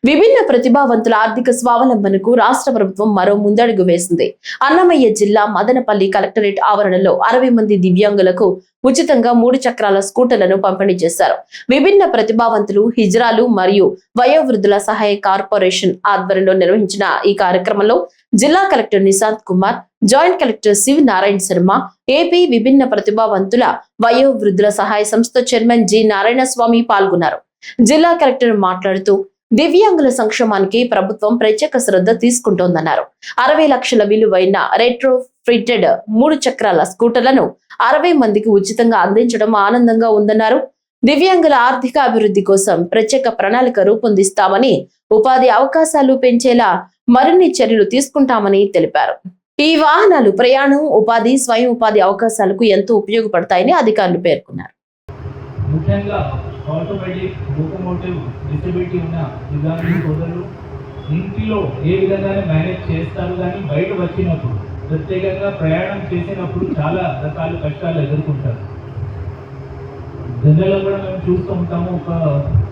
విభిన్న ప్రతిభావంతుల ఆర్థిక స్వావలంబనకు రాష్ట్ర ప్రభుత్వం మరో ముందడుగు వేసింది. అన్నమయ్య జిల్లా మదనపల్లి కలెక్టరేట్ ఆవరణలో 60 మంది దివ్యాంగులకు ఉచితంగా 3 చక్రాల స్కూటర్లను పంపిణీ చేశారు. విభిన్న ప్రతిభావంతులు, హిజ్రాలు మరియు వయోవృద్ధుల సహాయ కార్పొరేషన్ ఆధ్వర్యంలో నిర్వహించిన ఈ కార్యక్రమంలో జిల్లా collector Nishant Kumar, joint collector Shiva Narayana Sharma, AP విభిన్న ప్రతిభావంతుల వయోవృద్ధుల సహాయ సంస్థ చైర్మన్ జి నారాయణ స్వామి పాల్గొన్నారు. జిల్లా కలెక్టర్ మాట్లాడుతూ దివ్యాంగుల సంక్షేమానికి ప్రభుత్వం ప్రత్యేక శ్రద్ధ తీసుకుంటోందన్నారు. 60 లక్షల విలువైన రెట్రో ఫిటెడ్ 3 చక్రాల స్కూటర్లను 60 మందికి ఉచితంగా అందించడం ఆనందంగా ఉందన్నారు. దివ్యాంగుల ఆర్థిక అభివృద్ధి కోసం ప్రత్యేక ప్రణాళిక రూపొందిస్తామని, ఉపాధి అవకాశాలు పెంచేలా మరిన్ని చర్యలు తీసుకుంటామని తెలిపారు. ఈ వాహనాలు ప్రయాణం, ఉపాధి, స్వయం ఉపాధి అవకాశాలకు ఎంతో ఉపయోగపడతాయని అధికారులు పేర్కొన్నారు. ముఖ్యంగా ఆటోమేటిక్ లోకోమోటివ్ డిసెబిలిటీ ఉన్న దివ్యాంగుల సోదరులు ఇంటిలో ఏ విధంగానే మేనేజ్ చేస్తారు, కానీ బయట వచ్చినప్పుడు ప్రత్యేకంగా ప్రయాణం చేసినప్పుడు చాలా రకాల కష్టాలు ఎదుర్కొంటారు. జనరల్గా కూడా మేము చూస్తూ ఉంటాము. ఒక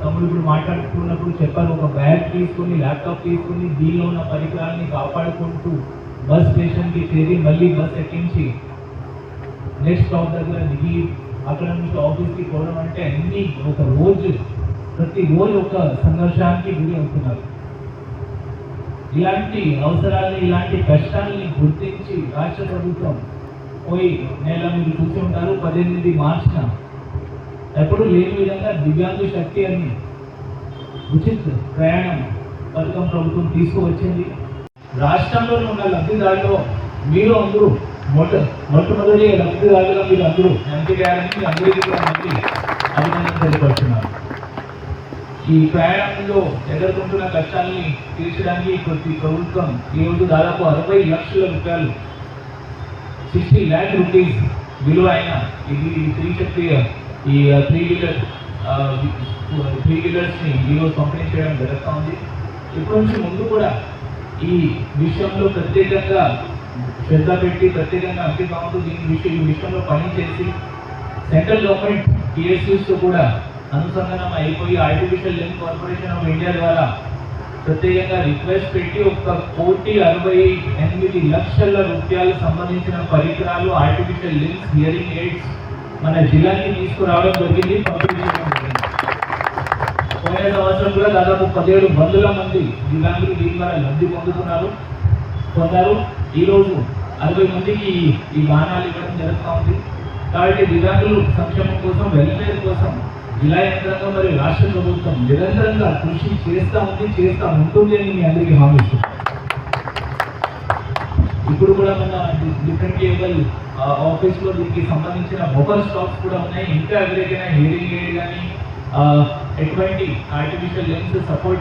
తమ్ముడు ఇప్పుడు మాట్లాడుతున్నప్పుడు చెప్పారు, ఒక బ్యాగ్ తీసుకొని, ల్యాప్టాప్ తీసుకొని దీనిలో ఉన్న పరికరాలని కాపాడుకుంటూ బస్ స్టేషన్కి చేరి మళ్ళీ బస్ ఎక్కించి నెక్స్ట్ స్టాప్ దగ్గర దిగి అక్కడ నుంచి ఆఫీస్కి పోవడం అంటే అన్ని ఒక రోజు, ప్రతి రోజు ఒక సంఘర్షానికి గురి అవుతున్నారు. ఇలాంటి అవసరాలని, ఇలాంటి కష్టాలని గుర్తించి రాష్ట్ర ప్రభుత్వం పోయి నెల మీరు చూసి ఉంటారు 18 మార్చిన ఎప్పుడు లేని విధంగా దివ్యాంగ శక్తి అని ఉచిత ప్రయాణం పథకం ప్రభుత్వం తీసుకువచ్చింది. రాష్ట్రంలో ఉన్న లబ్ధిదారులు మీరు అందరూ మొట్టమొదటి లబ్ధిదారులుగా మీరు అందరూ ఎంపికయ్యారని అందరికీ కూడా మంచి అభినందన తెలియపరుస్తున్నారు. ఈ ప్రయాణంలో ఎదుర్కొంటున్న కష్టాలని తీర్చడానికి ప్రతి ప్రభుత్వం ఈరోజు దాదాపు 60 లక్షల రూపాయలు 60 lakh rupees విలువైన ఇది త్రిచక్రీయ ఈ 3 వీలర్స్ని ఈరోజు పంపిణీ చేయడం జరుగుతూ ఉంది. ఇప్పటి నుంచి ముందు కూడా ఈ విషయంలో ప్రత్యేకంగా శ్రద్ధ పెట్టి ప్రత్యేకంగా అంకితమవుతూ ఈ విషయంలో పనిచేసి సెంట్రల్ గవర్నమెంట్ PSUస్తో కూడా అనుసంధానం అయిపోయి artificial limb corporation of India ద్వారా ప్రత్యేకంగా రిక్వెస్ట్ పెట్టి 1,68 లక్షల రూపాయలు సంబంధించిన పరికరాలు, ఆర్టిఫిషియల్ లింబ్స్, హియరింగ్ ఎయిడ్స్ మన జిల్లాకి తీసుకురావడం జరిగింది, పంపిణీ చేయడం జరిగింది. పోయిన సంవత్సరం కూడా దాదాపు 17,000 మంది దివ్యాంగులు దీని ద్వారా లబ్ధి పొందారు. ఈరోజు 60 మందికి ఈ వాహనాలు ఇవ్వడం జరుగుతూ ఉంది. కాబట్టి దివ్యాంగులు సంక్షేమం కోసం, వెల్ఫేర్ కోసం జిల్లా యంత్రాంగం మరియు రాష్ట్ర ప్రభుత్వం నిరంతరంగా కృషి చేస్తూ ఉంటుంది అని మీ అందరికీ హామీ ఇస్తుంది. ఇప్పుడు కూడా మన డిఫరెంట్ లేబుల్ ఆఫీస్లో దీనికి సంబంధించిన మొబైల్ స్టాక్స్ కూడా ఉన్నాయి. ఇంకా ఎవరికైనా హియరింగ్ ఎయిడ్ కానీ ఎటువంటి ఆర్టిఫిషియల్ లెన్స్ సపోర్ట్